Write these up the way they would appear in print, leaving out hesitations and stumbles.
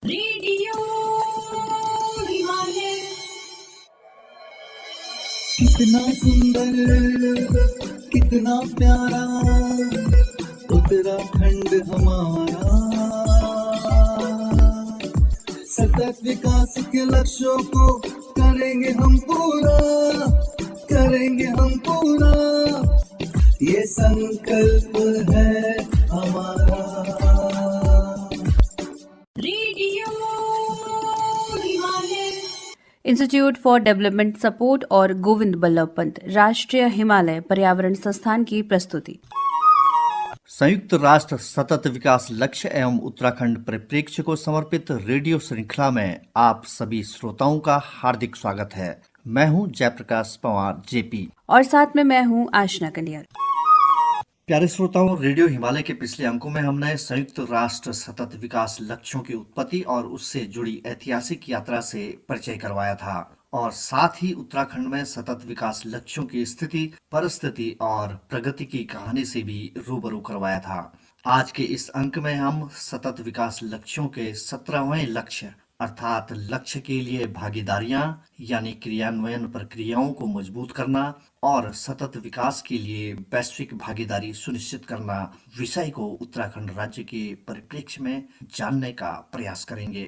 Radio Himalaya. कितना सुंदर कितना प्यारा उत्तराखंड हमारा, सतत विकास के लक्ष्यों को करेंगे हम पूरा, ये संकल्प है हमारा। Radio Himalaya. Institute for development support और गोविंद बल्लभ पंत राष्ट्रीय हिमालय पर्यावरण संस्थान की प्रस्तुति। संयुक्त राष्ट्र सतत विकास लक्ष्य एवं उत्तराखंड परिप्रेक्ष्य को समर्पित रेडियो श्रृंखला में आप सभी श्रोताओं का हार्दिक स्वागत है। मैं हूं जयप्रकाश पंवार जेपी और साथ में मैं हूं आशना कलियर। प्यारे श्रोताओं, रेडियो हिमालय के पिछले अंकों में हमने संयुक्त राष्ट्र सतत विकास लक्ष्यों की उत्पत्ति और उससे जुड़ी ऐतिहासिक यात्रा से परिचय करवाया था और साथ ही उत्तराखंड में सतत विकास लक्ष्यों की स्थिति, परिस्थिति और प्रगति की कहानी से भी रूबरू करवाया था। आज के इस अंक में हम सतत विकास लक्ष्यों के 17वें लक्ष्य अर्थात लक्ष्य के लिए भागीदारियां यानी क्रियान्वयन प्रक्रियाओं को मजबूत करना और सतत विकास के लिए वैश्विक भागीदारी सुनिश्चित करना विषय को उत्तराखंड राज्य के परिप्रेक्ष्य में जानने का प्रयास करेंगे।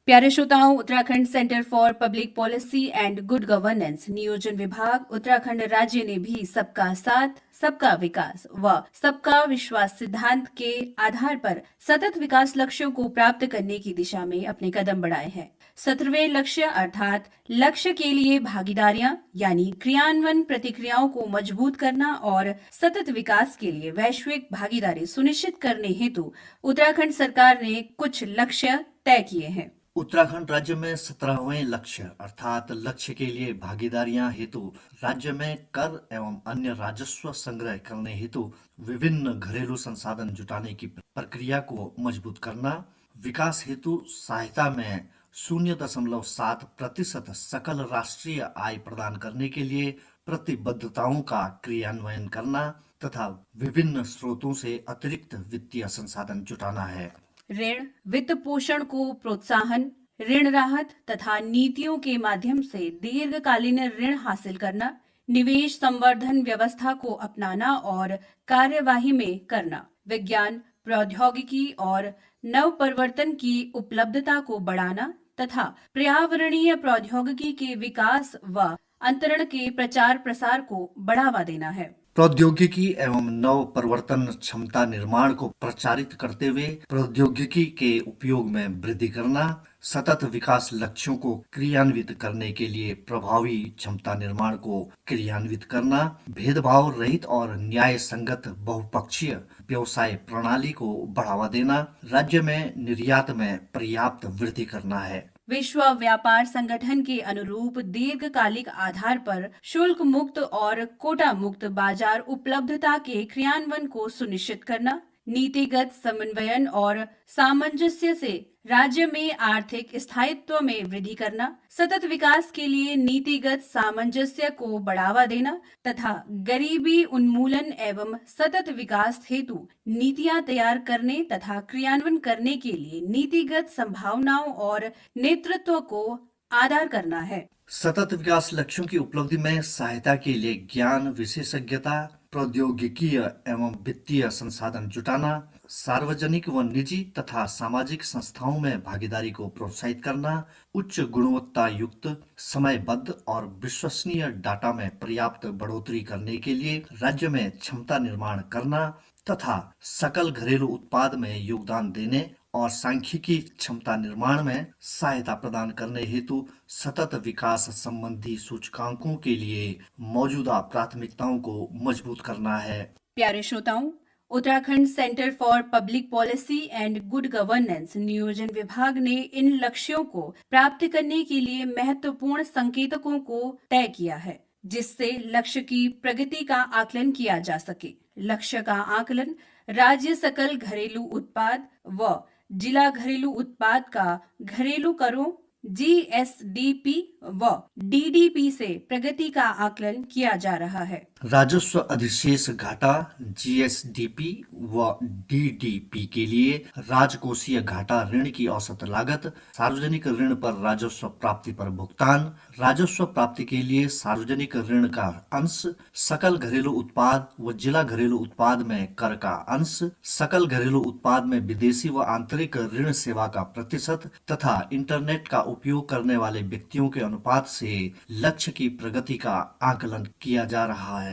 प्यारे श्रोताओं, Uttarakhand centre for public policy and good governance नियोजन विभाग उत्तराखंड राज्य ने भी सबका साथ, सबका विकास व सबका विश्वास सिद्धांत के आधार पर सतत विकास लक्ष्यों को प्राप्त करने की दिशा में अपने कदम बढ़ाए हैं। 17वें लक्ष्य अर्थात लक्ष्य के लिए भागीदारियां यानी क्रियान्वयन प्रतिक्रियाओं को मजबूत करना और सतत विकास के लिए वैश्विक भागीदारी सुनिश्चित करने हेतु उत्तराखंड सरकार ने कुछ लक्ष्य तय किए हैं। उत्तराखंड राज्य में 17वें लक्ष्य अर्थात लक्ष्य के लिए भागीदारियां हेतु राज्य में कर एवं अन्य राजस्व संग्रह करने हेतु विभिन्न घरेलू संसाधन जुटाने की प्रक्रिया को मजबूत करना, विकास हेतु सहायता में 0.7% सकल राष्ट्रीय आय प्रदान करने के लिए प्रतिबद्धताओं का क्रियान्वयन करना तथा विभिन्न स्रोतों से अतिरिक्त वित्तीय संसाधन जुटाना है। ऋण, वित्त पोषण को प्रोत्साहन, ऋण राहत तथा नीतियों के माध्यम से दीर्घकालीन ऋण हासिल करना, निवेश संवर्धन व्यवस्था को अपनाना और कार्यवाही में करना, विज्ञान, प्रौद्योगिकी और नवप्रवर्तन की उपलब्धता को बढ़ाना तथा पर्यावरणीय प्रौद्योगिकी के विकास व अंतरण के प्रचार प्रसार को बढ़ावा देना है। प्रौद्योगिकी एवं नव परिवर्तन क्षमता निर्माण को प्रचारित करते हुए प्रौद्योगिकी के उपयोग में वृद्धि करना, सतत विकास लक्ष्यों को क्रियान्वित करने के लिए प्रभावी क्षमता निर्माण को क्रियान्वित करना, भेदभाव रहित और न्याय संगत बहुपक्षीय व्यवसाय प्रणाली को बढ़ावा देना, राज्य में निर्यात में पर्याप्त वृद्धि करना है। विश्व व्यापार संगठन के अनुरूप दीर्घकालिक आधार पर शुल्क मुक्त और कोटा मुक्त बाजार उपलब्धता के क्रियान्वयन को सुनिश्चित करना, नीतिगत समन्वयन और सामंजस्य से राज्य में आर्थिक स्थायित्व में वृद्धि करना, सतत विकास के लिए नीतिगत सामंजस्य को बढ़ावा देना तथा गरीबी उन्मूलन एवं सतत विकास हेतु नीतियां तैयार करने तथा क्रियान्वयन करने के लिए नीतिगत संभावनाओं और नेतृत्व को आधार करना है। सतत विकास लक्ष्यों की उपलब्धि में सहायता के लिए ज्ञान, विशेषज्ञता, प्रौद्योगिकीय एवं वित्तीय संसाधन जुटाना, सार्वजनिक व निजी तथा सामाजिक संस्थाओं में भागीदारी को प्रोत्साहित करना, उच्च गुणवत्ता युक्त, समयबद्ध और विश्वसनीय डाटा में पर्याप्त बढ़ोतरी करने के लिए राज्य में क्षमता निर्माण करना तथा सकल घरेलू उत्पाद में योगदान देने और सांख्यिकी क्षमता निर्माण में सहायता प्रदान करने हेतु सतत विकास संबंधी सूचकांकों के लिए मौजूदा प्राथमिकताओं को मजबूत करना है। प्यारे श्रोताओं, Uttarakhand centre for public policy and good governance नियोजन विभाग ने इन लक्ष्यों को प्राप्त करने के लिए महत्वपूर्ण संकेतकों को तय किया है, जिससे लक्ष्य की प्रगति का आकलन किया जा सके। लक्ष्य का आकलन राज्य सकल घरेलू उत्पाद व जिला घरेलू उत्पाद का घरेलू करों GSDP व डीडीपी से प्रगति का आकलन किया जा रहा है। राजस्व अधिशेष घाटा जीएसडीपी व डीडीपी के लिए राजकोषीय घाटा, ऋण की औसत लागत, सार्वजनिक ऋण पर राजस्व प्राप्ति पर भुगतान, राजस्व प्राप्ति के लिए सार्वजनिक ऋण का अंश, सकल घरेलू उत्पाद व जिला घरेलू उत्पाद में कर का अंश, सकल घरेलू उत्पाद में विदेशी व आंतरिक ऋण सेवा का प्रतिशत तथा इंटरनेट का उपयोग करने वाले व्यक्तियों के अनुपात से लक्ष्य की प्रगति का आकलन किया जा रहा है।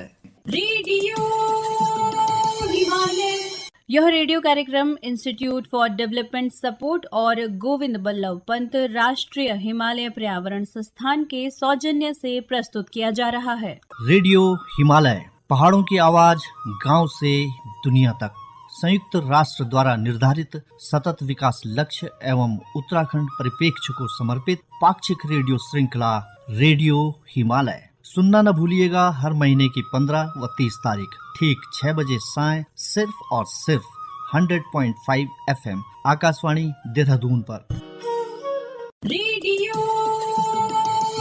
रेडियो हिमालय। यह रेडियो कार्यक्रम इंस्टीट्यूट फॉर डेवलपमेंट सपोर्ट और गोविंद बल्लभ पंत राष्ट्रीय हिमालय पर्यावरण संस्थान के सौजन्य से प्रस्तुत किया जा रहा है। रेडियो हिमालय, पहाड़ों की आवाज गांव से दुनिया तक। संयुक्त राष्ट्र द्वारा निर्धारित सतत विकास लक्ष्य एवं उत्तराखंड परिप्रेक्ष्य को समर्पित पाक्षिक रेडियो श्रृंखला रेडियो हिमालय सुनना न भूलिएगा। हर महीने की 15 व 30 तारीख ठीक 6 बजे साय सिर्फ और सिर्फ 100.5 FM आकाशवाणी देहरादून पर। रेडियो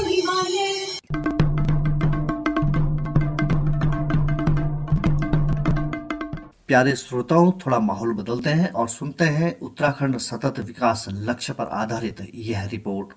हिमालय। प्यारे श्रोताओं, थोड़ा माहौल बदलते हैं और सुनते हैं उत्तराखंड सतत विकास लक्ष्य पर आधारित यह रिपोर्ट।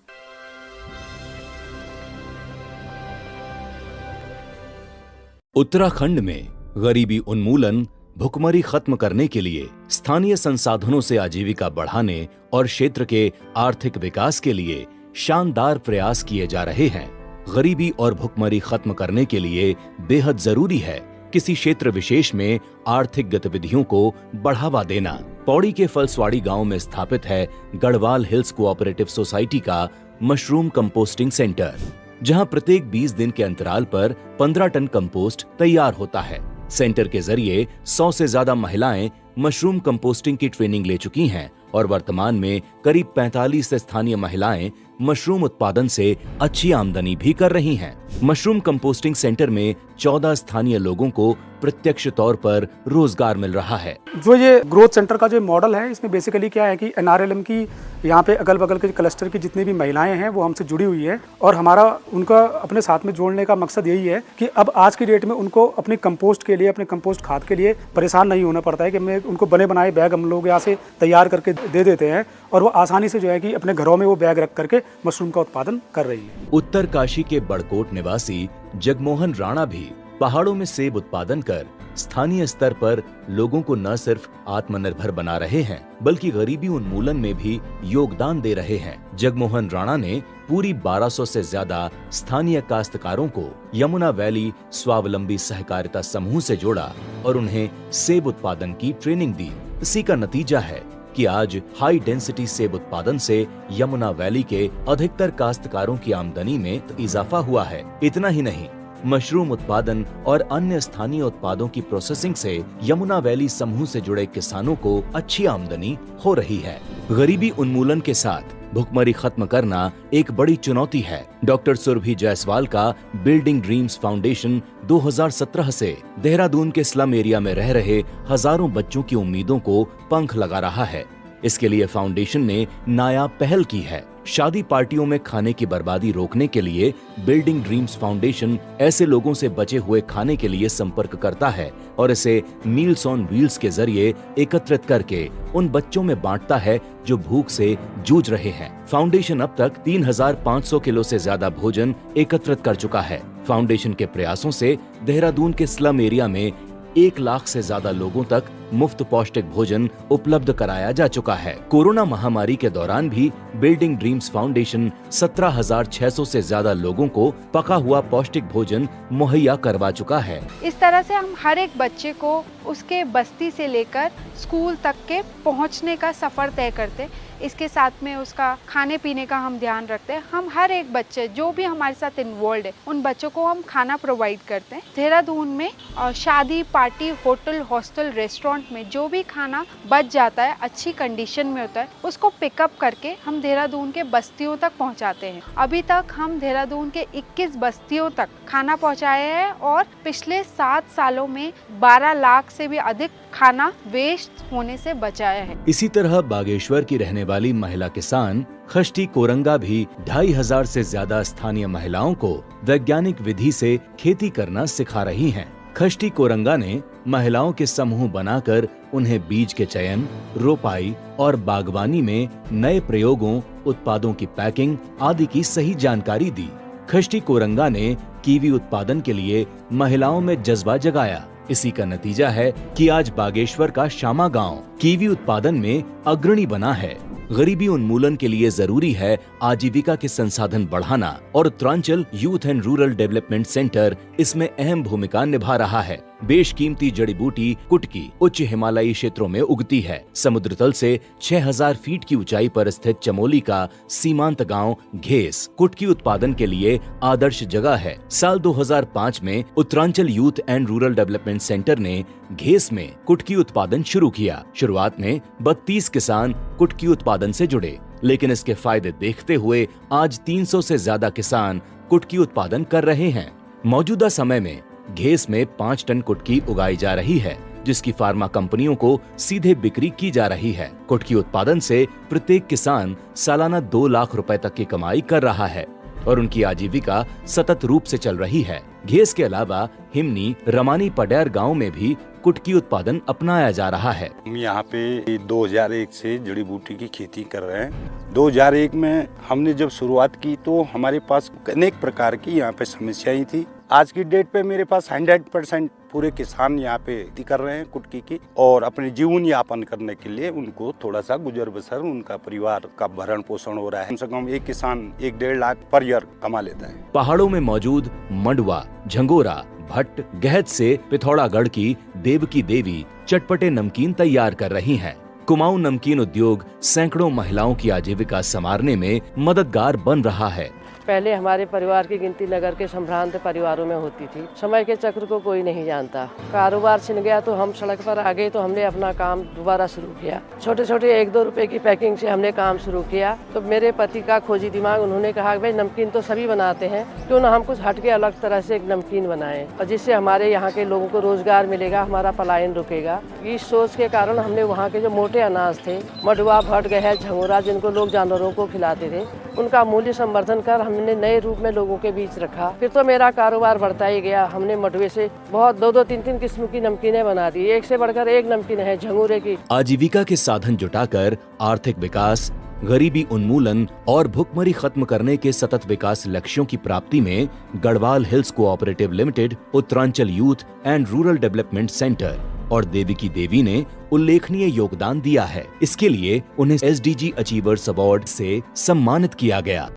उत्तराखंड में गरीबी उन्मूलन, भुखमरी खत्म करने के लिए स्थानीय संसाधनों से आजीविका बढ़ाने और क्षेत्र के आर्थिक विकास के लिए शानदार प्रयास किए जा रहे हैं। गरीबी और भुखमरी खत्म करने के लिए बेहद जरूरी है किसी क्षेत्र विशेष में आर्थिक गतिविधियों को बढ़ावा देना। पौड़ी के फलसवाड़ी गांव में स्थापित है गढ़वाल हिल्स कोऑपरेटिव सोसाइटी का मशरूम कंपोस्टिंग सेंटर, जहां प्रत्येक 20 दिन के अंतराल पर 15 टन कंपोस्ट तैयार होता है। सेंटर के जरिए 100 से ज्यादा महिलाएं मशरूम कंपोस्टिंग की ट्रेनिंग ले चुकी हैं और वर्तमान में करीब 45 स्थानीय महिलाएं मशरूम उत्पादन से अच्छी आमदनी भी कर रही हैं। मशरूम कंपोस्टिंग सेंटर में 14 स्थानीय लोगों को प्रत्यक्ष तौर पर रोजगार मिल रहा है। जो ये ग्रोथ सेंटर का जो मॉडल है, इसमें बेसिकली क्या है कि एनआरएलएम की यहाँ पे अगल बगल के क्लस्टर की जितनी भी महिलाएं हैं वो हमसे जुड़ी हुई है और हमारा उनका अपने साथ में जोड़ने का मकसद यही है कि अब आज की डेट में उनको अपने कंपोस्ट के लिए, अपने कंपोस्ट खाद के लिए परेशान नहीं होना पड़ता है कि मैं उनको बने बनाए बैग हम लोग यहाँ से तैयार करके दे देते हैं और वो आसानी से जो है कि अपने घरों में वो बैग रख करके मशरूम का उत्पादन कर रही है। उत्तरकाशी के बड़कोट निवासी जगमोहन राणा भी पहाड़ों में सेब उत्पादन कर स्थानीय स्तर पर लोगों को न सिर्फ आत्मनिर्भर बना रहे हैं बल्कि गरीबी उन्मूलन में भी योगदान दे रहे हैं। जगमोहन राणा ने पूरी 1200 से ज्यादा स्थानीय काश्तकारों को यमुना वैली स्वावलंबी सहकारिता समूह से जोड़ा और उन्हें सेब उत्पादन की ट्रेनिंग दी। इसी का नतीजा है कि आज हाई डेंसिटी सेब उत्पादन से यमुना वैली के अधिकतर काश्तकारों की आमदनी में इजाफा हुआ है। इतना ही नहीं, मशरूम उत्पादन और अन्य स्थानीय उत्पादों की प्रोसेसिंग से यमुना वैली समूह से जुड़े किसानों को अच्छी आमदनी हो रही है। गरीबी उन्मूलन के साथ भुखमरी खत्म करना एक बड़ी चुनौती है। डॉक्टर सुरभि जायसवाल का बिल्डिंग ड्रीम्स फाउंडेशन 2017 से देहरादून के स्लम एरिया में रह रहे हजारों बच्चों की उम्मीदों को पंख लगा रहा है। इसके लिए फाउंडेशन ने नायाब पहल की है। शादी पार्टियों में खाने की बर्बादी रोकने के लिए बिल्डिंग ड्रीम्स फाउंडेशन ऐसे लोगों से बचे हुए खाने के लिए संपर्क करता है और इसे मील्स ऑन व्हील्स के जरिए एकत्रित करके उन बच्चों में बांटता है जो भूख से जूझ रहे हैं। फाउंडेशन अब तक 3500 किलो से ज्यादा भोजन एकत्रित कर चुका है। फाउंडेशन के प्रयासों से देहरादून के स्लम एरिया में 1 लाख से ज्यादा लोगों तक मुफ्त पौष्टिक भोजन उपलब्ध कराया जा चुका है। कोरोना महामारी के दौरान भी बिल्डिंग ड्रीम्स फाउंडेशन 17,600 से ज्यादा लोगों को पका हुआ पौष्टिक भोजन मुहैया करवा चुका है। इस तरह से हम हर एक बच्चे को उसके बस्ती से लेकर स्कूल तक के पहुंचने का सफर तय करते। इसके साथ में उसका खाने पीने का हम ध्यान रखते हैं। हम हर एक बच्चे जो भी हमारे साथ इन्वॉल्व है उन बच्चों को हम खाना प्रोवाइड करते हैं। देहरादून में शादी पार्टी, होटल, हॉस्टल, रेस्टोरेंट में जो भी खाना बच जाता है, अच्छी कंडीशन में होता है, उसको पिकअप करके हम देहरादून के बस्तियों तक पहुंचाते हैं। अभी तक हम देहरादून के 21 बस्तियों तक खाना पहुंचाए हैं और पिछले 7 सालों में 12 लाख से भी अधिक खाना वेस्ट होने से बचाया है। इसी तरह बागेश्वर की रहने वाली महिला किसान खष्टी कोरंगा भी 2500 से ज्यादा स्थानीय महिलाओं को वैज्ञानिक विधि से खेती करना सिखा रही हैं। खष्टी कोरंगा ने महिलाओं के समूह बनाकर उन्हें बीज के चयन, रोपाई और बागवानी में नए प्रयोगों, उत्पादों की पैकिंग आदि की सही जानकारी दी। खष्टी कोरंगा ने कीवी उत्पादन के लिए महिलाओं में जज्बा जगाया। इसी का नतीजा है कि आज बागेश्वर का श्यामा गांव कीवी उत्पादन में अग्रणी बना है। गरीबी उन्मूलन के लिए जरूरी है आजीविका के संसाधन बढ़ाना और Uttaranchal youth and rural development centre इसमें अहम भूमिका निभा रहा है। बेशकीमती जड़ी बूटी कुटकी उच्च हिमालयी क्षेत्रों में उगती है। समुद्र तल से 6000 फीट की ऊंचाई पर स्थित चमोली का सीमांत गांव घेस कुटकी उत्पादन के लिए आदर्श जगह है। साल 2005 में Uttaranchal youth and rural development centre ने घेस में कुटकी उत्पादन शुरू किया। शुरुआत में 32 किसान कुटकी उत्पादन से जुड़े, लेकिन इसके फायदे देखते हुए आज 300 से ज्यादा किसान कुटकी उत्पादन कर रहे हैं। मौजूदा समय में घेस में 5 टन कुटकी उगाई जा रही है, जिसकी फार्मा कंपनियों को सीधे बिक्री की जा रही है। कुटकी उत्पादन से प्रत्येक किसान सालाना 2 लाख रुपए तक की कमाई कर रहा है और उनकी आजीविका सतत रूप से चल रही है। घेस के अलावा हिमनी, रमानी, पडैर गांव में भी कुटकी उत्पादन अपनाया जा रहा है। हम यहाँ पे 2001 से जड़ी बूटी की खेती कर रहे हैं। 2001 में हमने जब शुरुआत की तो हमारे पास अनेक प्रकार की यहाँ पे समस्याएं थी। आज की डेट पे मेरे पास 100% पूरे किसान यहाँ पे खेती कर रहे हैं कुटकी की, और अपने जीवन यापन करने के लिए उनको थोड़ा सा गुजर बसर, उनका परिवार का भरण पोषण हो रहा है। कम से कम एक किसान 1-1.5 लाख पर ईयर कमा लेता है। पहाड़ों में मौजूद मंडवा, झंगोरा, भट्ट, गहत से पिथौरागढ़ की देवकी देवी चटपटे नमकीन तैयार कर रही हैं। कुमाऊं नमकीन उद्योग सैकड़ों महिलाओं की आजीविका संवारने में मददगार बन रहा है। पहले हमारे परिवार की गिनती नगर के संभ्रांत परिवारों में होती थी। समय के चक्र को कोई नहीं जानता। कारोबार छिन गया तो हम सड़क पर आ गए, तो हमने अपना काम दोबारा शुरू किया। छोटे छोटे 1-2 रुपए की पैकिंग से हमने काम शुरू किया। तो मेरे पति का खोजी दिमाग, उन्होंने कहा भाई नमकीन तो सभी बनाते हैं, क्यों ना हम कुछ हटके अलग तरह से एक नमकीन बनाएं, और जिससे हमारे यहाँ के लोगों को रोजगार मिलेगा, हमारा पलायन रुकेगा। इस सोच के कारण हमने वहाँ के जो मोटे अनाज थे, मडुआ, भट्ट, गहत, झंगोरा, जिनको लोग जानवरों को खिलाते थे, उनका मूल्य संवर्धन कर हमने नए रूप में लोगों के बीच रखा। फिर तो मेरा कारोबार बढ़ता ही गया। हमने मडुए से बहुत 2-2, 3-3 किस्म की नमकीनें बना दी। एक से बढ़कर एक नमकीन है झंगोरे की। आजीविका के साधन जुटाकर आर्थिक विकास, गरीबी उन्मूलन और भुखमरी खत्म करने के सतत विकास लक्ष्यों की प्राप्ति में Garhwal hills cooperative limited, Uttaranchal youth and rural development centre और देविकी देवी ने उल्लेखनीय योगदान दिया है। इसके लिए उन्हें SDG अचीवर्स अवार्ड से सम्मानित किया गया।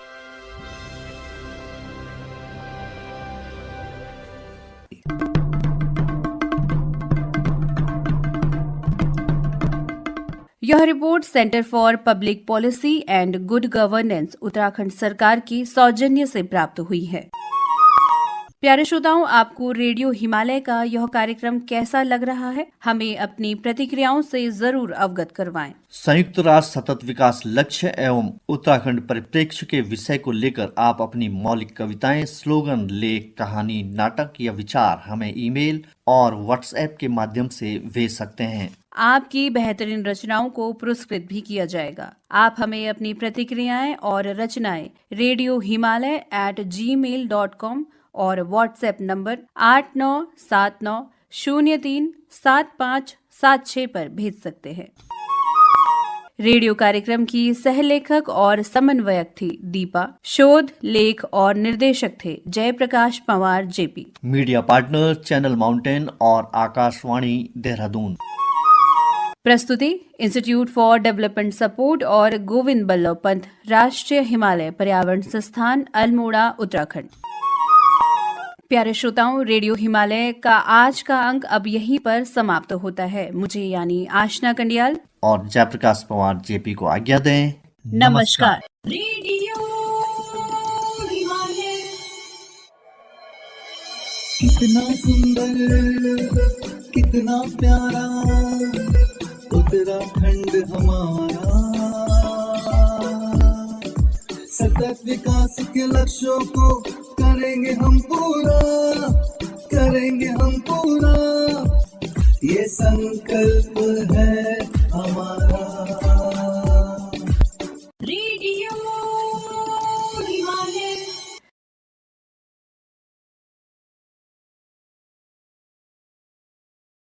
यह report centre for public policy and good governance Uttarakhand सरकार की सौजन्य से प्राप्त हुई है। प्यारे श्रोताओं, आपको रेडियो हिमालय का यह कार्यक्रम कैसा लग रहा है? हमें अपनी प्रतिक्रियाओं से जरूर अवगत करवाएं। संयुक्त राष्ट्र सतत विकास लक्ष्य एवं उत्तराखंड परिप्रेक्ष्य के विषय को लेकर आप अपनी मौलिक कविताएं, स्लोगन, लेख, कहानी, नाटक या विचार हमें ईमेल और व्हाट्सएप के माध्यम से भेज सकते हैं। आपकी बेहतरीन रचनाओं को पुरस्कृत भी किया जाएगा। आप हमें अपनी प्रतिक्रियाएं और रचनाएं radiohimalay@gmail.com और व्हाट्सएप नंबर 8979037576 पर भेज सकते हैं। रेडियो कार्यक्रम की सहलेखक और समन्वयक थी दीपा। शोध, लेख और निर्देशक थे Jayaprakash Panwar JP। Media partner channel Mountain और आकाशवाणी देहरादून। प्रस्तुति इंस्टीट्यूट फॉर डेवलपमेंट सपोर्ट और गोविंद बल्लभ पंत राष्ट्रीय हिमालय पर्यावरण संस्थान, अल्मोड़ा, उत्तराखंड। प्यारे श्रोताओं, रेडियो हिमालय का आज का अंक अब यहीं पर समाप्त होता है। मुझे यानी आशना कंडियाल और जयप्रकाश पंवार JP को आज्ञा दें। नमस्कार। रेडियो हिमालय। कितना सुंदर, कितना प्यारा उत्तराखंड हमारा। सतत विकास के लक्ष्यों को करेंगे हम पूरा, करेंगे हम पूरा। ये संकल्प है